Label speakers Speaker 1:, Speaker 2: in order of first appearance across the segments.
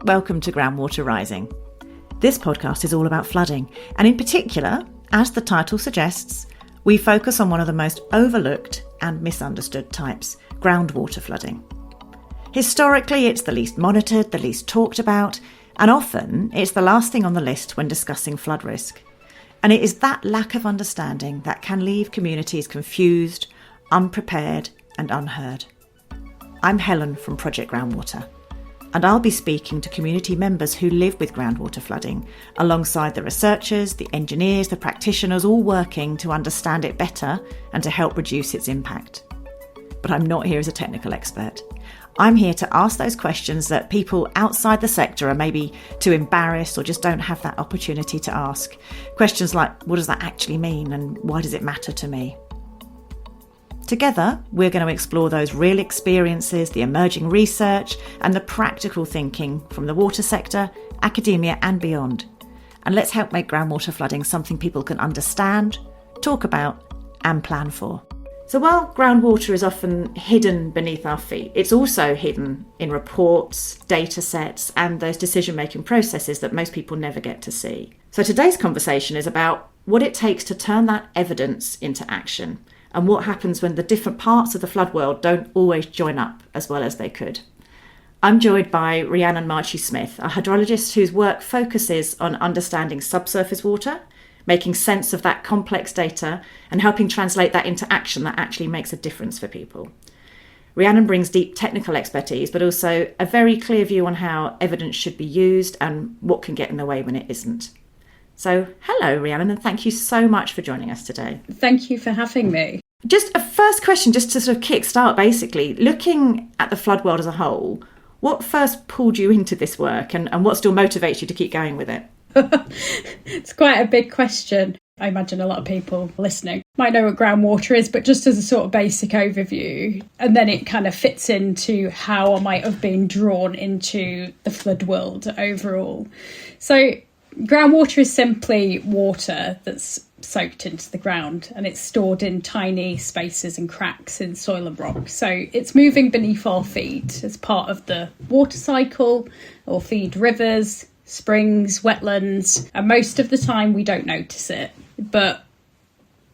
Speaker 1: welcome to Groundwater Rising. This podcast is all about flooding, and in particular, as the title suggests, we focus on one of the most overlooked and misunderstood types, groundwater flooding. Historically, it's the least monitored, the least talked about, and often it's the last thing on the list when discussing flood risk. And it is that lack of understanding that can leave communities confused, unprepared, and unheard. I'm Helen from Project Groundwater, and I'll be speaking to community members who live with groundwater flooding, alongside the researchers, the engineers, the practitioners, all working to understand it better and to help reduce its impact. But I'm not here as a technical expert. I'm here to ask those questions that people outside the sector are maybe too embarrassed or just don't have that opportunity to ask. Questions like, what does that actually mean and why does it matter to me? Together, we're going to explore those real experiences, the emerging research and the practical thinking from the water sector, academia and beyond. And let's help make groundwater flooding something people can understand, talk about and plan for. So while groundwater is often hidden beneath our feet, it's also hidden in reports, data sets, and those decision-making processes that most people never get to see. So today's conversation is about what it takes to turn that evidence into action and what happens when the different parts of the flood world don't always join up as well as they could. I'm joined by Rhiannon Marchi-Smith, a hydrologist whose work focuses on understanding subsurface water, making sense of that complex data and helping translate that into action that actually makes a difference for people. Rhiannon brings deep technical expertise, but also a very clear view on how evidence should be used and what can get in the way when it isn't. So hello, Rhiannon, and thank you so much for joining us today.
Speaker 2: Thank you for having me.
Speaker 1: Just a first question, just to sort of kickstart, basically, looking at the flood world as a whole, what first pulled you into this work and what still motivates you to keep going with it?
Speaker 2: It's quite a big question. I imagine a lot of people listening might know what groundwater is, but just as a sort of basic overview, and then it kind of fits into how I might have been drawn into the flood world overall. So groundwater is simply water that's soaked into the ground and it's stored in tiny spaces and cracks in soil and rock. So it's moving beneath our feet as part of the water cycle or feed rivers, springs, wetlands, and most of the time we don't notice it. But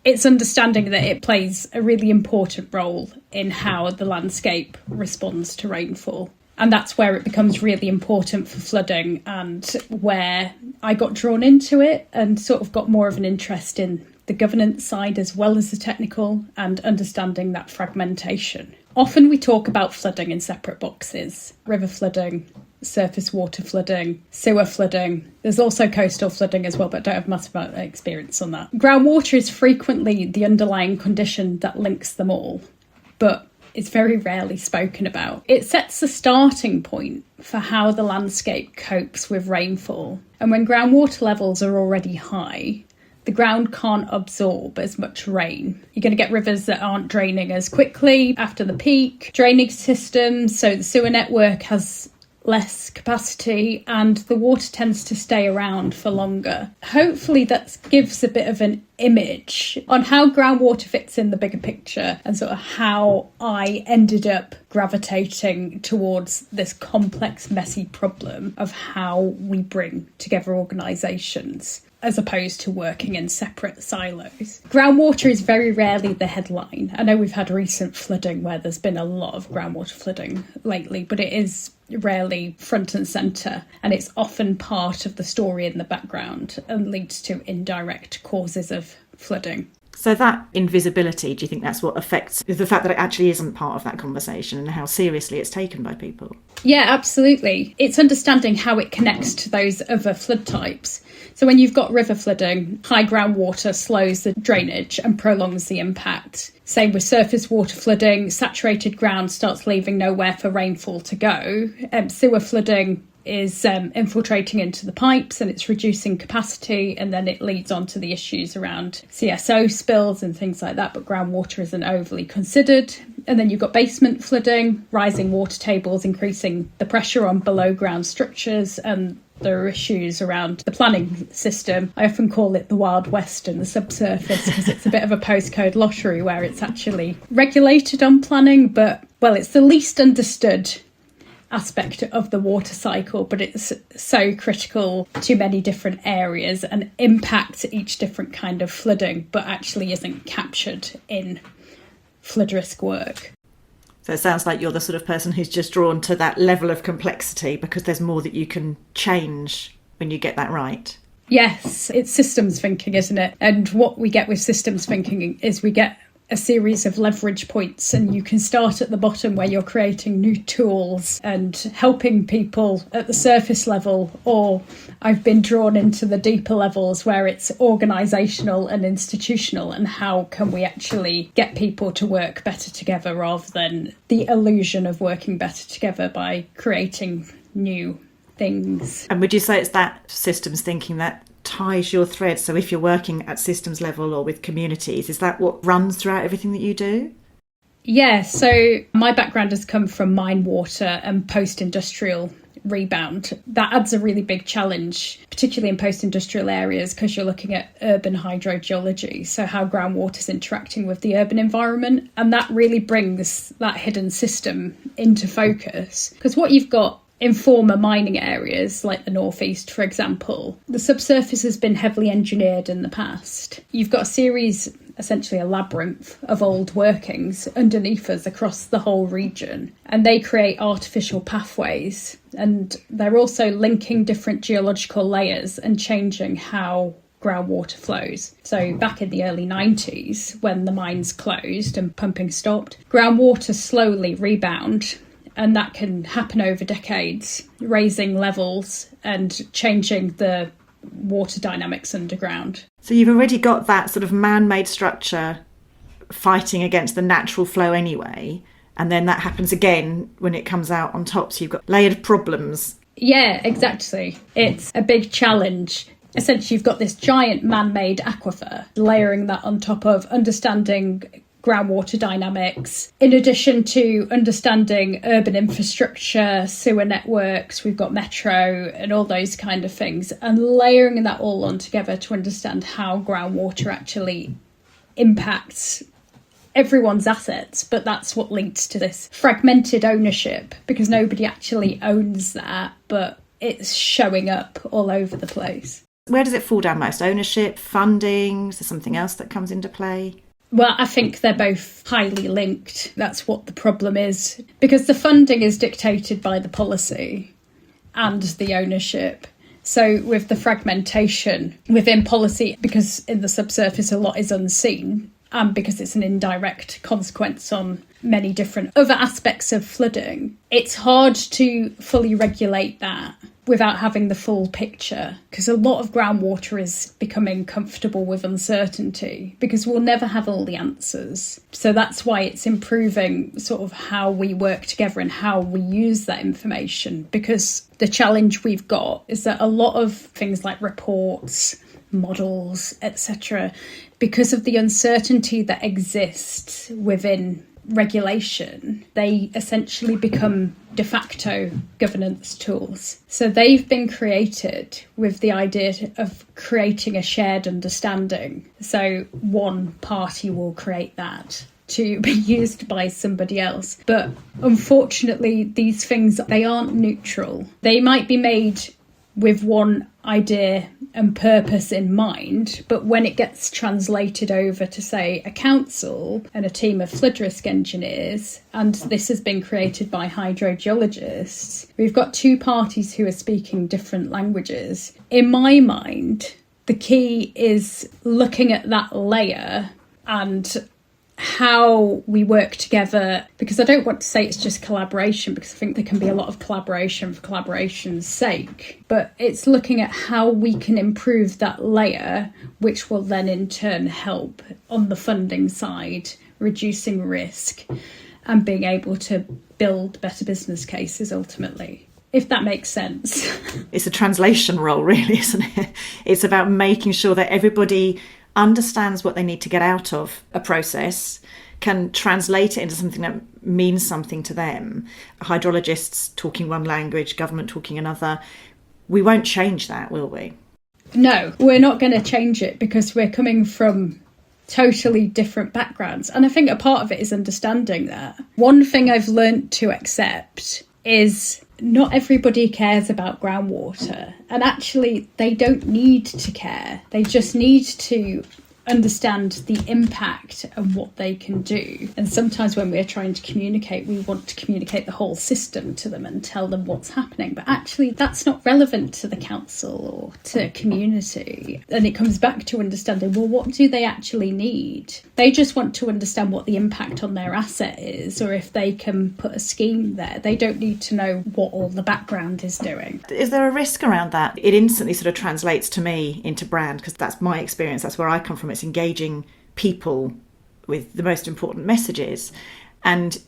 Speaker 2: it's understanding that it plays a really important role in how the landscape responds to rainfall. And that's where it becomes really important for flooding and where I got drawn into it and sort of got more of an interest in the governance side as well as the technical and understanding that fragmentation. Often we talk about flooding in separate boxes: river flooding, surface water flooding, sewer flooding. There's also coastal flooding as well, but I don't have much amount of experience on that. Groundwater is frequently the underlying condition that links them all, but it's very rarely spoken about. It sets the starting point for how the landscape copes with rainfall. And when groundwater levels are already high, the ground can't absorb as much rain. You're going to get rivers that aren't draining as quickly after the peak, drainage systems, so the sewer network has less capacity and the water tends to stay around for longer. Hopefully that gives a bit of an image on how groundwater fits in the bigger picture and sort of how I ended up gravitating towards this complex, messy problem of how we bring together organisations as opposed to working in separate silos. Groundwater is very rarely the headline. I know we've had recent flooding where there's been a lot of groundwater flooding lately, but it is rarely front and centre, and it's often part of the story in the background and leads to indirect causes of flooding.
Speaker 1: So that invisibility, do you think that's what affects the fact that it actually isn't part of that conversation and how seriously it's taken by people?
Speaker 2: Yeah, absolutely. It's understanding how it connects to those other flood types. So when you've got river flooding, high groundwater slows the drainage and prolongs the impact. Same with surface water flooding, saturated ground starts leaving nowhere for rainfall to go. Sewer flooding is infiltrating into the pipes and it's reducing capacity, and then it leads on to the issues around CSO spills and things like that, but groundwater isn't overly considered. And then you've got basement flooding, rising water tables increasing the pressure on below ground structures, and there are issues around the planning system. I often call it the Wild West and the subsurface because it's a bit of a postcode lottery where it's actually regulated on planning, but, well, it's the least understood aspect of the water cycle, but it's so critical to many different areas and impacts each different kind of flooding, but actually isn't captured in flood risk work.
Speaker 1: So it sounds like you're the sort of person who's just drawn to that level of complexity because there's more that you can change when you get that right.
Speaker 2: Yes, it's systems thinking, isn't it? And what we get with systems thinking is we get a series of leverage points, and you can start at the bottom where you're creating new tools and helping people at the surface level, or I've been drawn into the deeper levels where it's organisational and institutional, and how can we actually get people to work better together rather than the illusion of working better together by creating new things.
Speaker 1: And would you say it's that systems thinking that ties your thread? So if you're working at systems level or with communities, is that what runs throughout everything that you do?
Speaker 2: Yeah, so my background has come from mine water and post-industrial rebound. That adds a really big challenge, particularly in post-industrial areas, because you're looking at urban hydrogeology, so how groundwater's interacting with the urban environment. And that really brings that hidden system into focus, because what you've got in former mining areas, like the northeast, for example, the subsurface has been heavily engineered in the past. You've got a series, essentially a labyrinth of old workings underneath us across the whole region, and they create artificial pathways. And they're also linking different geological layers and changing how groundwater flows. So back in the early 90s, when the mines closed and pumping stopped, groundwater slowly rebound. And that can happen over decades, raising levels and changing the water dynamics underground.
Speaker 1: So you've already got that sort of man-made structure fighting against the natural flow anyway, and then that happens again when it comes out on top. So you've got layered problems.
Speaker 2: Yeah, exactly. It's a big challenge. Essentially, you've got this giant man-made aquifer, layering that on top of understanding groundwater dynamics. In addition to understanding urban infrastructure, sewer networks, we've got metro and all those kind of things, and layering that all on together to understand how groundwater actually impacts everyone's assets. But that's what leads to this fragmented ownership, because nobody actually owns that, but it's showing up all over the place.
Speaker 1: Where does it fall down most? Ownership, funding? Is there something else that comes into play?
Speaker 2: Well, I think they're both highly linked. That's what the problem is, because the funding is dictated by the policy and the ownership. So with the fragmentation within policy, because in the subsurface a lot is unseen, and because it's an indirect consequence on many different other aspects of flooding, it's hard to fully regulate that without having the full picture, because a lot of groundwater is becoming comfortable with uncertainty because we'll never have all the answers. So that's why it's improving sort of how we work together and how we use that information, because the challenge we've got is that a lot of things like reports, models, etc., because of the uncertainty that exists within regulation, they essentially become de facto governance tools. So they've been created with the idea of creating a shared understanding. So one party will create that to be used by somebody else. But unfortunately, these things, they aren't neutral. They might be made with one idea and purpose in mind, but when it gets translated over to, say, a council and a team of flood risk engineers, and this has been created by hydrogeologists, we've got two parties who are speaking different languages. In my mind, the key is looking at that layer and how we work together, because I don't want to say it's just collaboration, because I think there can be a lot of collaboration for collaboration's sake, but it's looking at how we can improve that layer, which will then in turn help on the funding side, reducing risk and being able to build better business cases ultimately, if that makes sense.
Speaker 1: It's a translation role, really, isn't it? It's about making sure that everybody understands what they need to get out of a process, can translate it into something that means something to them. Hydrologists talking one language, government talking another. We won't change that, will we?
Speaker 2: No, we're not going to change it, because we're coming from totally different backgrounds. And I think a part of it is understanding that. One thing I've learnt to accept is not everybody cares about groundwater. And actually, they don't need to care. They just need to understand the impact and what they can do. And sometimes when we're trying to communicate, we want to communicate the whole system to them and tell them what's happening. But actually, that's not relevant to the council or to community. And it comes back to understanding, well, what do they actually need? They just want to understand what the impact on their asset is, or if they can put a scheme there. They don't need to know what all the background is doing.
Speaker 1: Is there a risk around that? It instantly sort of translates to me into brand, because that's my experience. That's where I come from. It's engaging people with the most important messages, and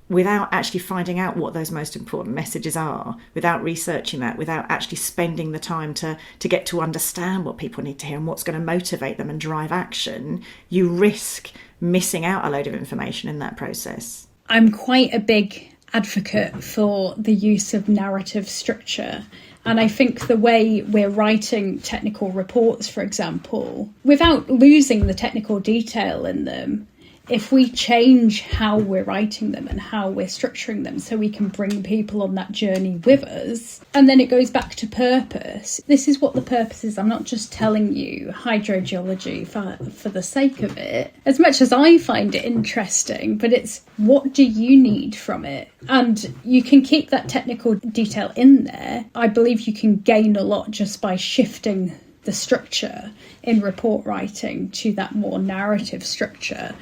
Speaker 1: without actually finding out what those most important messages are, without researching that, without actually spending the time to get to understand what people need to hear and what's going to motivate them and drive action, you risk missing out a load of information in that process.
Speaker 2: I'm quite a big advocate for the use of narrative structure. And I think the way we're writing technical reports, for example, without losing the technical detail in them, if we change how we're writing them and how we're structuring them so we can bring people on that journey with us, and then it goes back to purpose. This is what the purpose is. I'm not just telling you hydrogeology for the sake of it, as much as I find it interesting, but it's what do you need from it? And you can keep that technical detail in there. I believe you can gain a lot just by shifting the structure in report writing to that more narrative structure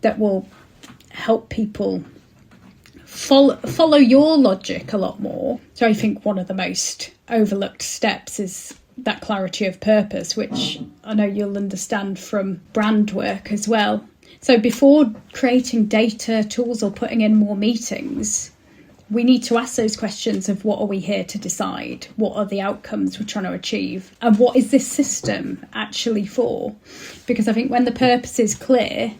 Speaker 2: that will help people follow your logic a lot more. So I think one of the most overlooked steps is that clarity of purpose, which I know you'll understand from brand work as well. So before creating data, tools, or putting in more meetings, we need to ask those questions of what are we here to decide? What are the outcomes we're trying to achieve? And what is this system actually for? Because I think when the purpose is clear,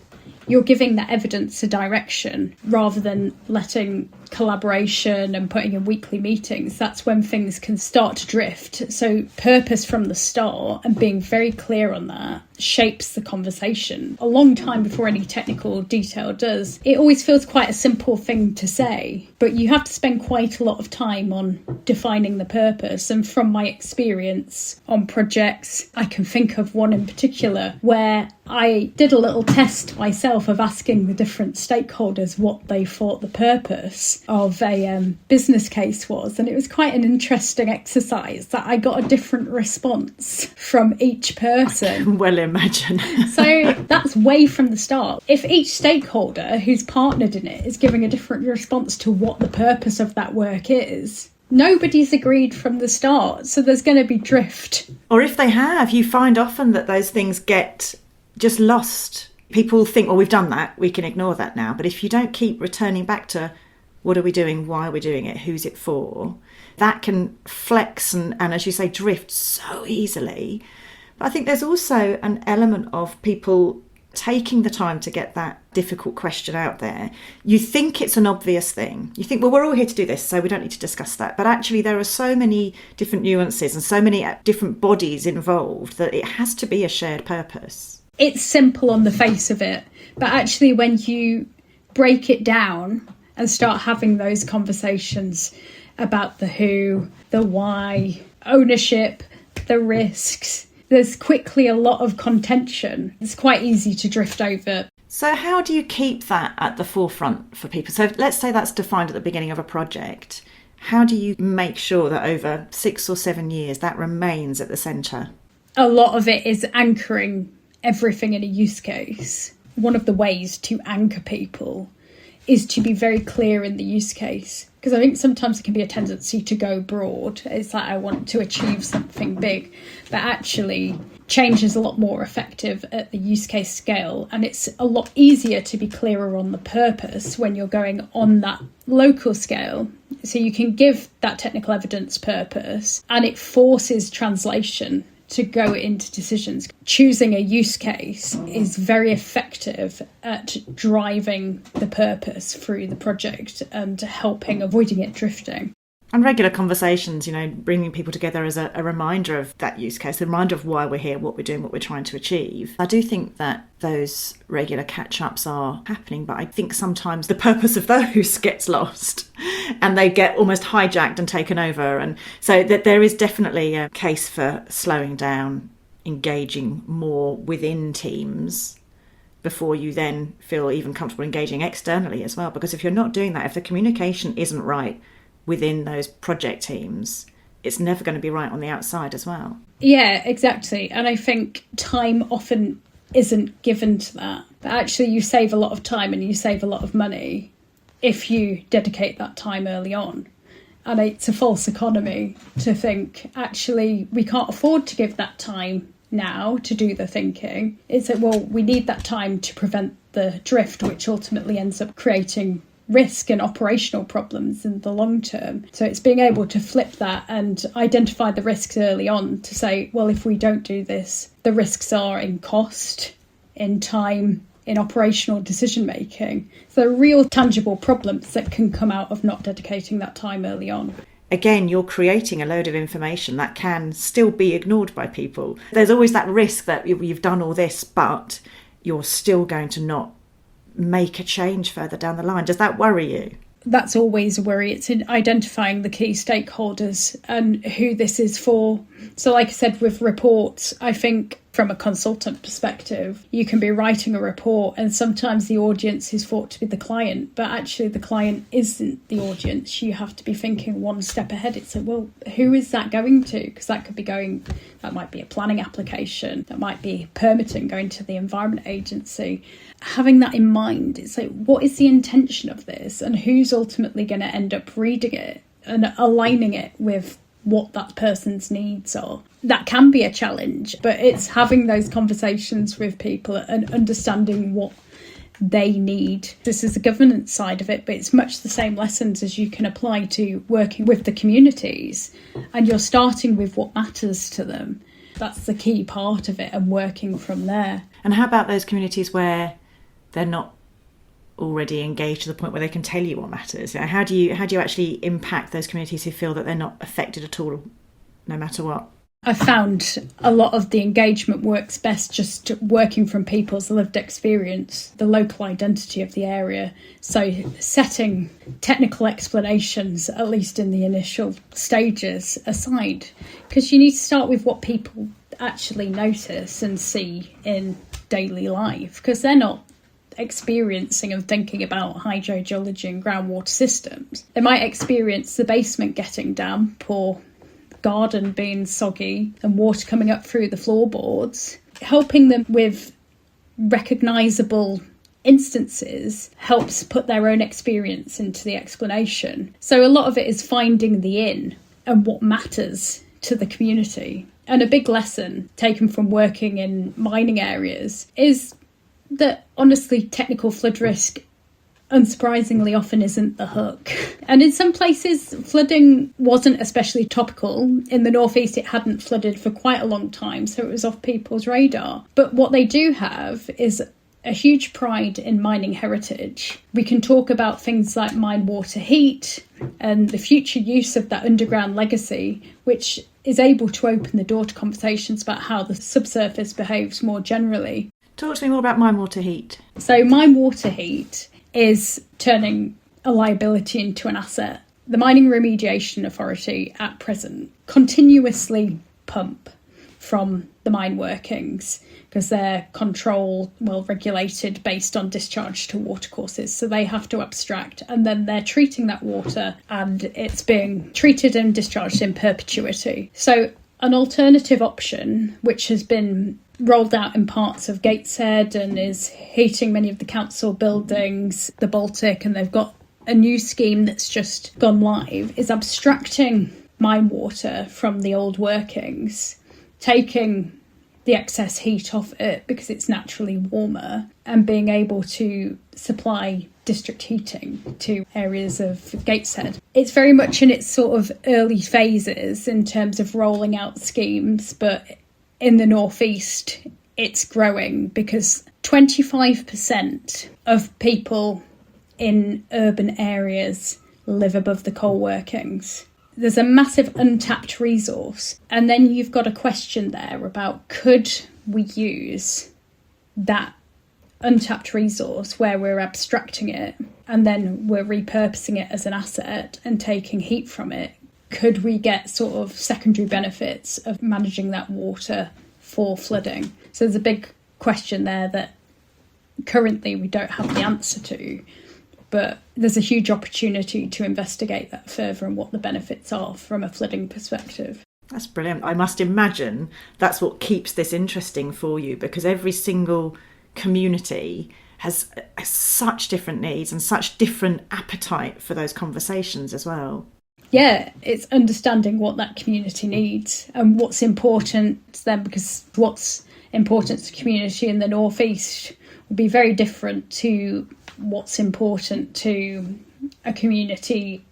Speaker 2: you're giving that evidence a direction rather than letting collaboration and putting in weekly meetings. That's when things can start to drift. So purpose from the start and being very clear on that shapes the conversation a long time before any technical detail does. It always feels quite a simple thing to say, but you have to spend quite a lot of time on defining the purpose. And from my experience on projects, I can think of one in particular where I did a little test myself of asking the different stakeholders what they thought the purpose of a business case was. And it was quite an interesting exercise that I got a different response from each person.
Speaker 1: Well, imagine.
Speaker 2: So that's way from the start. If each stakeholder who's partnered in it is giving a different response to what the purpose of that work is, nobody's agreed from the start. So there's going to be drift.
Speaker 1: Or if they have, you find often that those things get just lost. People think, well, we've done that, we can ignore that now. But if you don't keep returning back to what are we doing, why are we doing it, who's it for, that can flex and as you say, drift so easily. But I think there's also an element of people taking the time to get that difficult question out there. You think it's an obvious thing. You think, well, we're all here to do this, so we don't need to discuss that. But actually, there are so many different nuances and so many different bodies involved that it has to be a shared purpose.
Speaker 2: It's simple on the face of it, but actually when you break it down and start having those conversations about the who, the why, ownership, the risks, there's quickly a lot of contention. It's quite easy to drift over.
Speaker 1: So how do you keep that at the forefront for people? So let's say that's defined at the beginning of a project. How do you make sure that over 6 or 7 years that remains at the centre?
Speaker 2: A lot of it is anchoring everything in a use case. One of the ways to anchor people is to be very clear in the use case. Because I think sometimes there can be a tendency to go broad. It's like I want to achieve something big. But actually, change is a lot more effective at the use case scale. And it's a lot easier to be clearer on the purpose when you're going on that local scale. So you can give that technical evidence purpose and it forces translation to go into decisions. Choosing a use case is very effective at driving the purpose through the project and helping avoiding it drifting.
Speaker 1: And regular conversations, bringing people together as a reminder of that use case, a reminder of why we're here, what we're doing, what we're trying to achieve. I do think that those regular catch-ups are happening, but I think sometimes the purpose of those gets lost and they get almost hijacked and taken over. And so that there is definitely a case for slowing down, engaging more within teams before you then feel even comfortable engaging externally as well. Because if you're not doing that, if the communication isn't right within those project teams, it's never going to be right on the outside as well.
Speaker 2: Yeah, exactly. And I think time often isn't given to that. But actually you save a lot of time and you save a lot of money if you dedicate that time early on. And it's a false economy to think, actually, we can't afford to give that time now to do the thinking. It's that, well, we need that time to prevent the drift, which ultimately ends up creating risk and operational problems in the long term. So it's being able to flip that and identify the risks early on to say, well, if we don't do this, the risks are in cost, in time, in operational decision making. So there are real tangible problems that can come out of not dedicating that time early on.
Speaker 1: Again, you're creating a load of information that can still be ignored by people. There's always that risk that you've done all this, but you're still going to not make a change further down the line. Does that worry you?
Speaker 2: That's always a worry. It's in identifying the key stakeholders and who this is for. So like I said, with reports, I think from a consultant perspective, you can be writing a report and sometimes the audience is thought to be the client, but actually the client isn't the audience. You have to be thinking one step ahead. It's like, well, who is that going to? Because that might be a planning application, that might be permitting, going to the Environment Agency. Having that in mind, it's like, what is the intention of this and who's ultimately going to end up reading it and aligning it with what that person's needs are. That can be a challenge, but it's having those conversations with people and understanding what they need. This is the governance side of it, but it's much the same lessons as you can apply to working with the communities, and you're starting with what matters to them. That's the key part of it and working from there.
Speaker 1: And how about those communities where they're not already engaged to the point where they can tell you what matters? How do you actually impact those communities who feel that they're not affected at all, no matter what?
Speaker 2: I found a lot of the engagement works best just working from people's lived experience, the local identity of the area. So setting technical explanations, at least in the initial stages, aside, because you need to start with what people actually notice and see in daily life, because they're not experiencing and thinking about hydrogeology and groundwater systems. They might experience the basement getting damp or garden being soggy and water coming up through the floorboards. Helping them with recognisable instances helps put their own experience into the explanation. So a lot of it is finding the in and what matters to the community. And a big lesson taken from working in mining areas is that honestly technical flood risk unsurprisingly often isn't the hook. And in some places flooding wasn't especially topical. In the northeast it hadn't flooded for quite a long time, so it was off people's radar. But what they do have is a huge pride in mining heritage. We can talk about things like mine water heat and the future use of that underground legacy, which is able to open the door to conversations about how the subsurface behaves more generally.
Speaker 1: Talk to me more about mine water heat.
Speaker 2: So mine water heat is turning a liability into an asset. The Mining Remediation Authority at present continuously pump from the mine workings because they're regulated based on discharge to watercourses. So they have to abstract and then they're treating that water and it's being treated and discharged in perpetuity. So an alternative option, which has been rolled out in parts of Gateshead and is heating many of the council buildings, the Baltic, and they've got a new scheme that's just gone live, is abstracting mine water from the old workings, taking the excess heat off it because it's naturally warmer, and being able to supply district heating to areas of Gateshead. It's very much in its sort of early phases in terms of rolling out schemes, but in the northeast it's growing because 25% of people in urban areas live above the coal workings. there's a massive untapped resource. And then you've got a question there about, could we use that untapped resource where we're abstracting it and then we're repurposing it as an asset and taking heat from it? Could we get sort of secondary benefits of managing that water for flooding? So there's a big question there that currently we don't have the answer to, but there's a huge opportunity to investigate that further and what the benefits are from a flooding perspective.
Speaker 1: That's brilliant. I must imagine that's what keeps this interesting for you, because every single community has such different needs and such different appetite for those conversations as well.
Speaker 2: Yeah, it's understanding what that community needs and what's important to them, because what's important to the community in the northeast will be very different to what's important to a community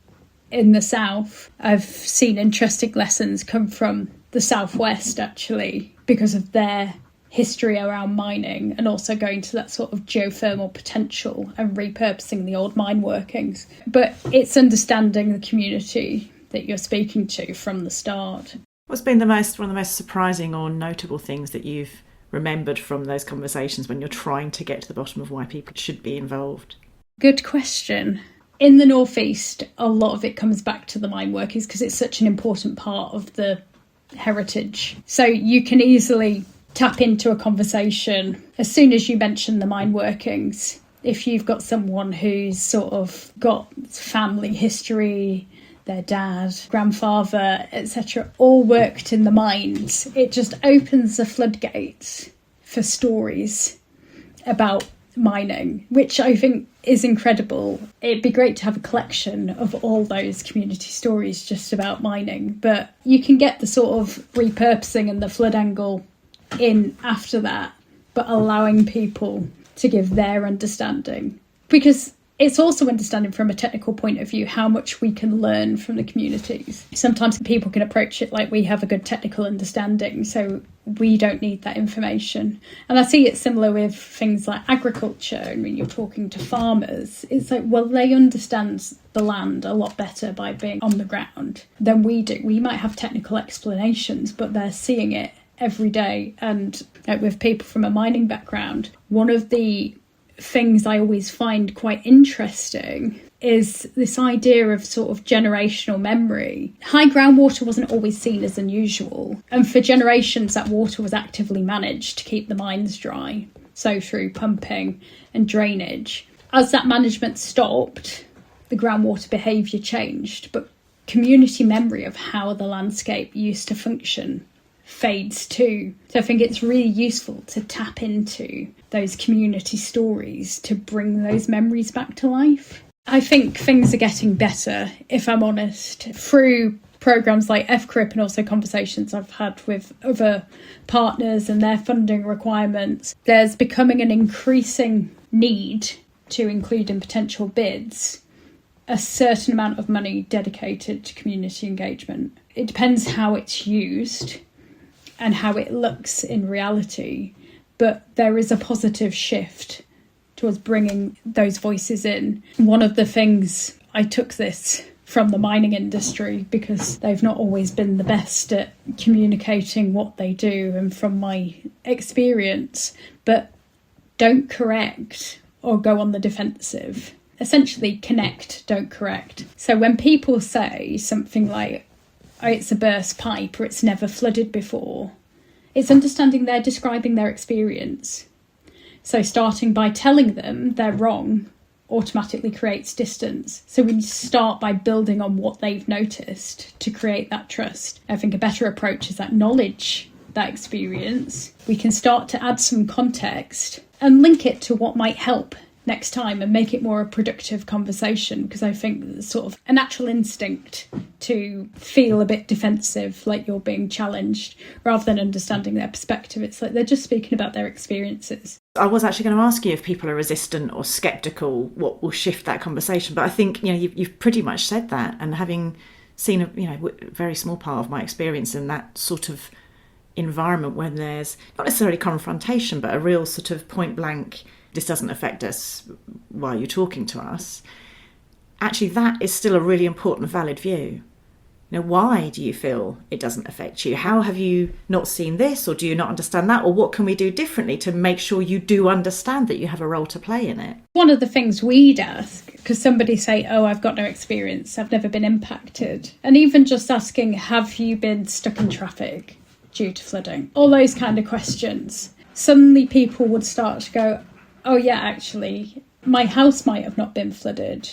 Speaker 2: in the south. I've seen interesting lessons come from the southwest, actually, because of their history around mining and also going to that sort of geothermal potential and repurposing the old mine workings. But it's understanding the community that you're speaking to from the start.
Speaker 1: What's been one of the most surprising or notable things that you've remembered from those conversations when you're trying to get to the bottom of why people should be involved?
Speaker 2: Good question. In the northeast, a lot of it comes back to the mine workings because it's such an important part of the heritage. So you can easily tap into a conversation as soon as you mention the mine workings. If you've got someone who's sort of got family history, their dad, grandfather, etc., all worked in the mines, it just opens the floodgates for stories about mining, which I think is incredible. It'd be great to have a collection of all those community stories just about mining, but you can get the sort of repurposing and the flood angle in after that, but allowing people to give their understanding, because it's also understanding from a technical point of view how much we can learn from the communities. Sometimes people can approach it like we have a good technical understanding, so we don't need that information. And I see it similar with things like agriculture. And when you're talking to farmers, it's like, well, they understand the land a lot better by being on the ground than we do. We might have technical explanations, but they're seeing it every day. And with people from a mining background, one of the things I always find quite interesting is this idea of sort of generational memory. High groundwater wasn't always seen as unusual, and for generations that water was actively managed to keep the mines dry, so through pumping and drainage. As that management stopped, the groundwater behaviour changed, but community memory of how the landscape used to function fades too. So I think it's really useful to tap into those community stories to bring those memories back to life. I think things are getting better, if I'm honest, through programmes like FCRIP and also conversations I've had with other partners and their funding requirements. There's becoming an increasing need to include in potential bids a certain amount of money dedicated to community engagement. It depends how it's used and how it looks in reality, but there is a positive shift towards bringing those voices in. One of the things, I took this from the mining industry because they've not always been the best at communicating what they do, and from my experience, but don't correct or go on the defensive. Essentially connect, don't correct. So when people say something like, oh, it's a burst pipe or it's never flooded before, it's understanding they're describing their experience. So starting by telling them they're wrong automatically creates distance. So we start by building on what they've noticed to create that trust. I think a better approach is acknowledge that experience. We can start to add some context and link it to what might help next time and make it more a productive conversation, because I think there's sort of a natural instinct to feel a bit defensive, like you're being challenged, rather than understanding their perspective. It's like they're just speaking about their experiences. I
Speaker 1: was actually going to ask you if people are resistant or sceptical, what will shift that conversation, but I think you've pretty much said that, and having seen a very small part of my experience in that sort of environment when there's not necessarily confrontation but a real sort of point blank, this doesn't affect us, why are you talking to us? Actually, that is still a really important, valid view. why do you feel it doesn't affect you? How have you not seen this, or do you not understand that? Or what can we do differently to make sure you do understand that you have a role to play in it?
Speaker 2: One of the things we'd ask, because somebody say, oh, I've got no experience, I've never been impacted. And even just asking, have you been stuck in traffic due to flooding? All those kind of questions. Suddenly people would start to go, oh yeah, actually, my house might have not been flooded,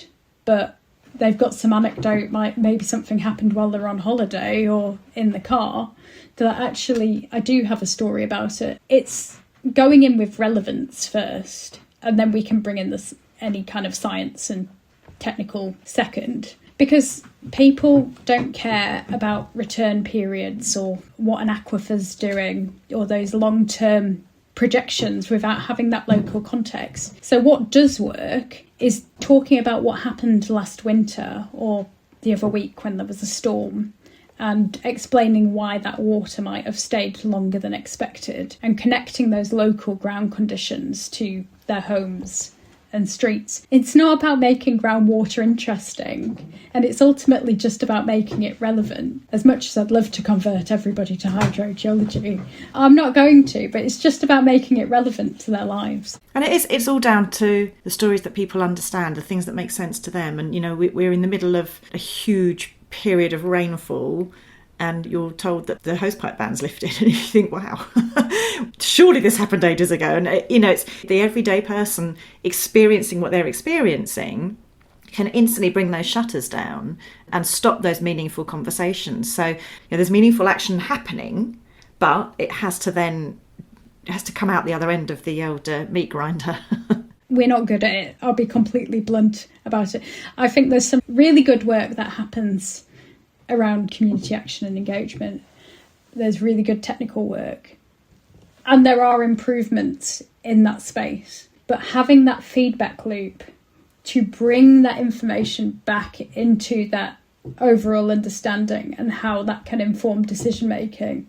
Speaker 2: but they've got some anecdote, maybe something happened while they're on holiday or in the car, that actually I do have a story about it. It's going in with relevance first, and then we can bring in any kind of science and technical second. Because people don't care about return periods or what an aquifer's doing or those long-term projections without having that local context. So what does work is talking about what happened last winter or the other week when there was a storm, and explaining why that water might have stayed longer than expected, and connecting those local ground conditions to their homes and streets. It's not about making groundwater interesting, and it's ultimately just about making it relevant. As much as I'd love to convert everybody to hydrogeology, I'm not going to, but it's just about making it relevant to their lives.
Speaker 1: And it's all down to the stories that people understand, the things that make sense to them. And, we're in the middle of a huge period of rainfall, and you're told that the hosepipe ban's lifted, and you think, wow, surely this happened ages ago. And, it's the everyday person experiencing what they're experiencing can instantly bring those shutters down and stop those meaningful conversations. So, there's meaningful action happening, but it has to come out the other end of the old meat grinder.
Speaker 2: We're not good at it. I'll be completely blunt about it. I think there's some really good work that happens around community action and engagement. There's really good technical work, and there are improvements in that space. But having that feedback loop to bring that information back into that overall understanding and how that can inform decision making,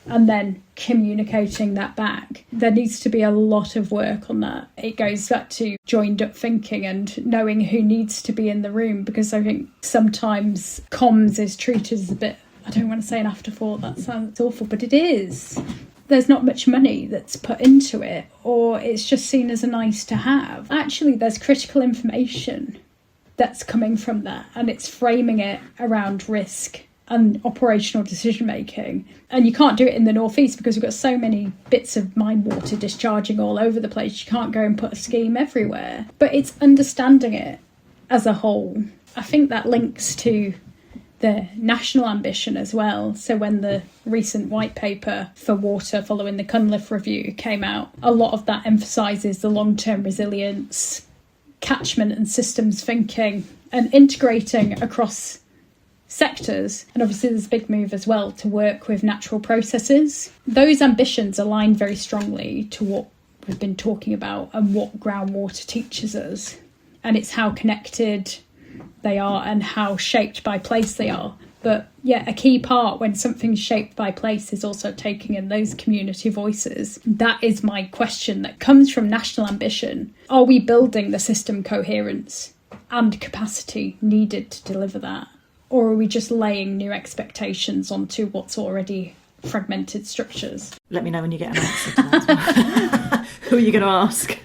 Speaker 2: and then communicating that back, there needs to be a lot of work on that. It goes back to joined up thinking and knowing who needs to be in the room, because I think sometimes comms is treated as a bit, I don't want to say an afterthought, that sounds awful, but it is. There's not much money that's put into it, or it's just seen as a nice to have. Actually, there's critical information that's coming from that, and it's framing it around risk and operational decision making. And you can't do it in the northeast because we've got so many bits of mine water discharging all over the place. You can't go and put a scheme everywhere, but it's understanding it as a whole. I think that links to the national ambition as well. So when the recent white paper for water following the Cunliffe review came out, a lot of that emphasises the long-term resilience, catchment and systems thinking, and integrating across sectors. And obviously there's a big move as well to work with natural processes. Those ambitions align very strongly to what we've been talking about and what groundwater teaches us. And it's how connected they are and how shaped by place they are. But yeah, a key part when something's shaped by place is also taking in those community voices. That is my question that comes from national ambition. Are we building the system coherence and capacity needed to deliver that? Or are we just laying new expectations onto what's already fragmented structures?
Speaker 1: Let me know when you get an answer to that. Who are you going to ask?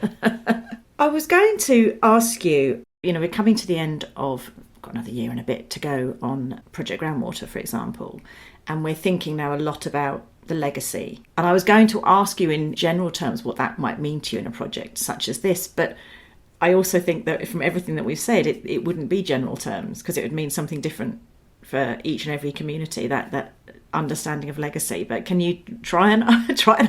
Speaker 1: I was going to ask you, we're coming to the end of, got another year and a bit to go on Project Groundwater, for example, and we're thinking now a lot about the legacy. And I was going to ask you in general terms what that might mean to you in a project such as this, but I also think that from everything that we've said, it wouldn't be general terms, because it would mean something different for each and every community, that understanding of legacy. But can you try and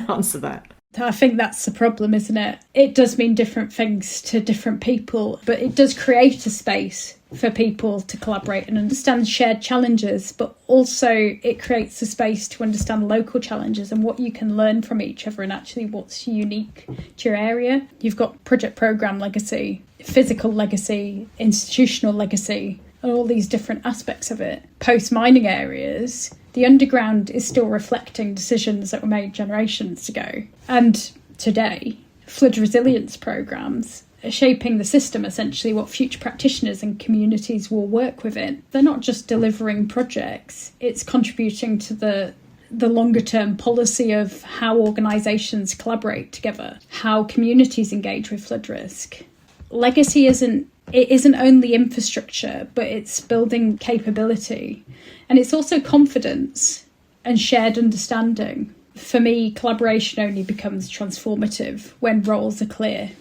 Speaker 1: answer that?
Speaker 2: I think that's the problem, isn't it? It does mean different things to different people, but it does create a space for people to collaborate and understand shared challenges, but also it creates a space to understand local challenges and what you can learn from each other and actually what's unique to your area. You've got project programme legacy, physical legacy, institutional legacy, and all these different aspects of it. Post-mining areas, the underground is still reflecting decisions that were made generations ago. And today, flood resilience programmes shaping the system, essentially what future practitioners and communities will work within. They're not just delivering projects, it's contributing to the longer term policy of how organisations collaborate together, how communities engage with flood risk. Legacy isn't only infrastructure, but it's building capability. And it's also confidence and shared understanding. For me, collaboration only becomes transformative when roles are clear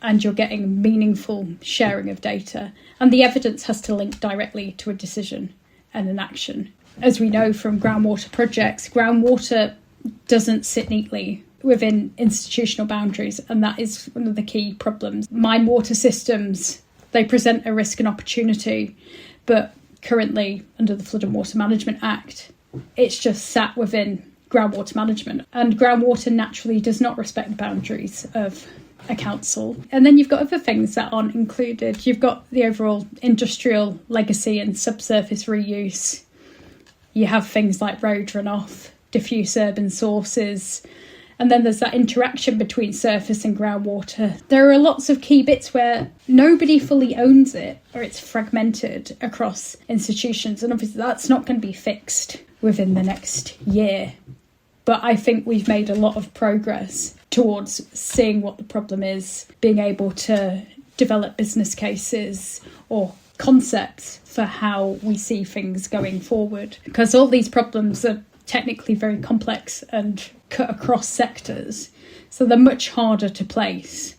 Speaker 2: and you're getting meaningful sharing of data. And the evidence has to link directly to a decision and an action. As we know from groundwater projects, groundwater doesn't sit neatly within institutional boundaries, and that is one of the key problems. Mine water systems, they present a risk and opportunity, but currently under the Flood and Water Management Act, it's just sat within groundwater management, and groundwater naturally does not respect the boundaries of a council. And then you've got other things that aren't included. You've got the overall industrial legacy and subsurface reuse. You have things like road runoff, diffuse urban sources, and then there's that interaction between surface and groundwater. There are lots of key bits where nobody fully owns it, or it's fragmented across institutions, and obviously that's not going to be fixed within the next year. But I think we've made a lot of progress towards seeing what the problem is, being able to develop business cases or concepts for how we see things going forward. Because all these problems are technically very complex and cut across sectors, so they're much harder to place.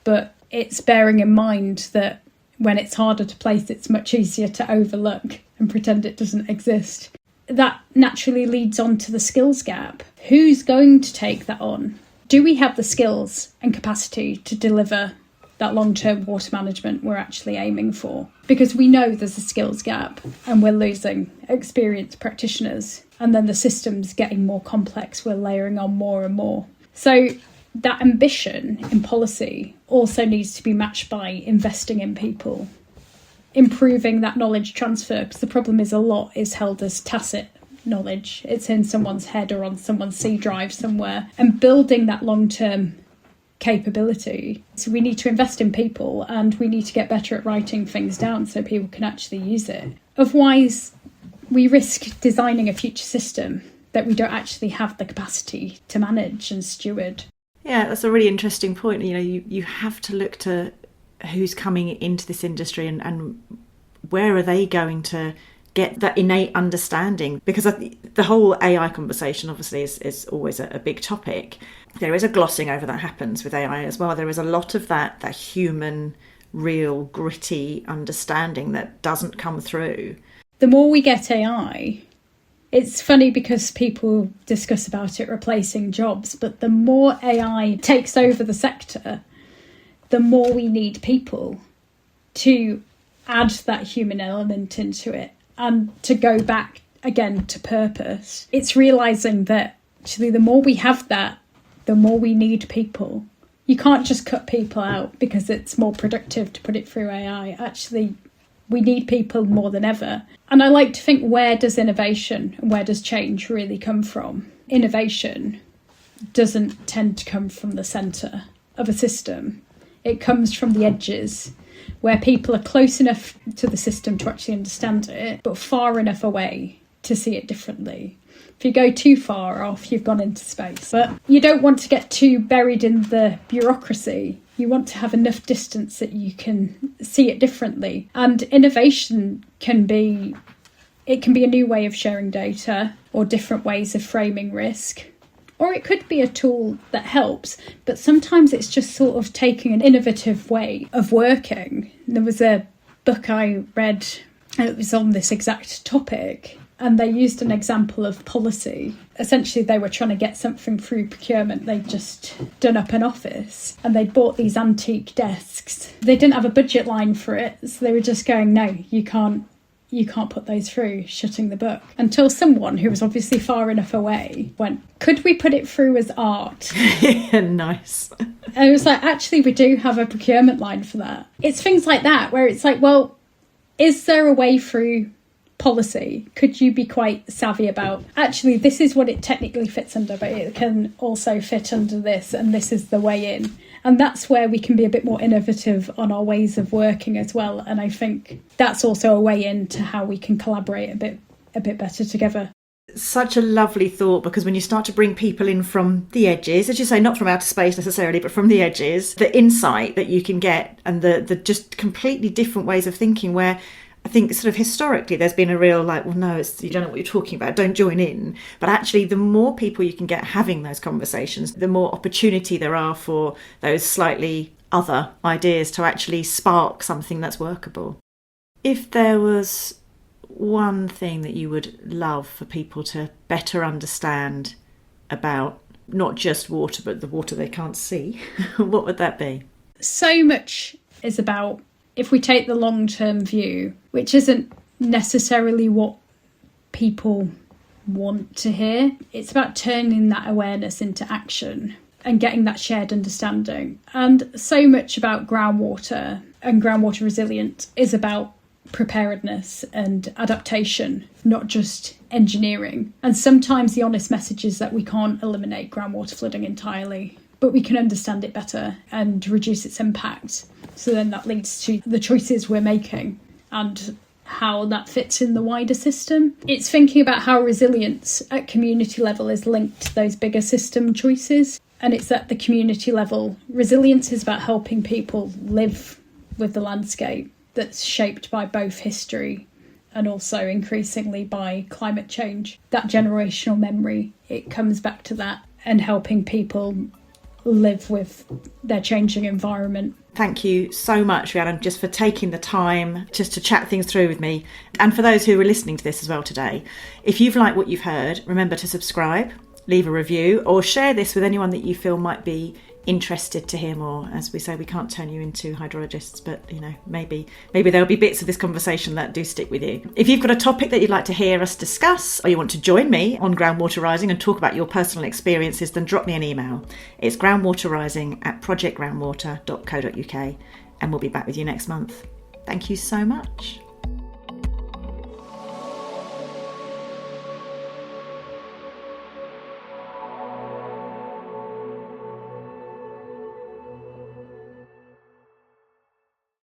Speaker 2: But it's bearing in mind that when it's harder to place, it's much easier to overlook and pretend it doesn't exist. That naturally leads on to the skills gap. Who's going to take that on? Do we have the skills and capacity to deliver that long-term water management we're actually aiming for? Because we know there's a skills gap and we're losing experienced practitioners, and then the system's getting more complex, we're layering on more and more. So that ambition in policy also needs to be matched by investing in people, improving that knowledge transfer, because the problem is a lot is held as tacit knowledge. It's in someone's head or on someone's C drive somewhere, and building that long-term capability. So we need to invest in people, and we need to get better at writing things down so people can actually use it. Otherwise, we risk designing a future system that we don't actually have the capacity to manage and steward.
Speaker 1: Yeah, that's a really interesting point. You know, you have to look to who's coming into this industry and where are they going to get that innate understanding, because the whole AI conversation obviously is always a big topic. There is a glossing over that happens with AI as well. There is a lot of that human, real, gritty understanding that doesn't come through.
Speaker 2: The more we get AI, it's funny because people discuss about it replacing jobs, but the more AI takes over the sector, the more we need people to add that human element into it and to go back again to purpose. It's realising that actually the more we have that, the more we need people. You can't just cut people out because it's more productive to put it through AI. Actually, we need people more than ever. And I like to think, where does innovation and where does change really come from? Innovation doesn't tend to come from the centre of a system. It comes from the edges, where people are close enough to the system to actually understand it, but far enough away to see it differently. If you go too far off, you've gone into space. But you don't want to get too buried in the bureaucracy. You want to have enough distance that you can see it differently. And innovation can be a new way of sharing data or different ways of framing risk. Or it could be a tool that helps, but sometimes it's just sort of taking an innovative way of working. There was a book I read, and it was on this exact topic, and they used an example of policy. Essentially, they were trying to get something through procurement. They'd just done up an office, and they'd bought these antique desks. They didn't have a budget line for it, so they were just going, no, you can't put those through, shutting the book. Until someone who was obviously far enough away went, could we put it through as art?
Speaker 1: Yeah, nice.
Speaker 2: And it was like, actually, we do have a procurement line for that. It's things like that where it's like, well, is there a way through policy? Could you be quite savvy about, actually, this is what it technically fits under, but it can also fit under this, and this is the way in. And that's where we can be a bit more innovative on our ways of working as well. And I think that's also a way into how we can collaborate a bit better together.
Speaker 1: Such a lovely thought, because when you start to bring people in from the edges, as you say, not from outer space necessarily, but from the edges, the insight that you can get and the just completely different ways of thinking, where I think sort of historically there's been a real like, well, no, you don't know what you're talking about, don't join in. But actually, the more people you can get having those conversations, the more opportunity there are for those slightly other ideas to actually spark something that's workable. If there was one thing that you would love for people to better understand about not just water, but the water they can't see, what would that be?
Speaker 2: So much is about, if we take the long-term view, which isn't necessarily what people want to hear, it's about turning that awareness into action and getting that shared understanding. And so much about groundwater and groundwater resilience is about preparedness and adaptation, not just engineering. And sometimes the honest message is that we can't eliminate groundwater flooding entirely, but we can understand it better and reduce its impact. So then that leads to the choices we're making and how that fits in the wider system. It's thinking about how resilience at community level is linked to those bigger system choices. And it's at the community level. Resilience is about helping people live with the landscape that's shaped by both history and also increasingly by climate change. That generational memory, it comes back to that, and helping people live with their changing environment.
Speaker 1: Thank you so much, Rhiannon, just for taking the time just to chat things through with me. And for those who are listening to this as well today, if you've liked what you've heard, remember to subscribe, leave a review, or share this with anyone that you feel might be interested to hear more. As we say, we can't turn you into hydrologists, but maybe there'll be bits of this conversation that do stick with you. If you've got a topic that you'd like to hear us discuss, or you want to join me on Groundwater Rising and talk about your personal experiences, then drop me an email. It's groundwaterrising@projectgroundwater.co.uk, and we'll be back with you next month. Thank you so much.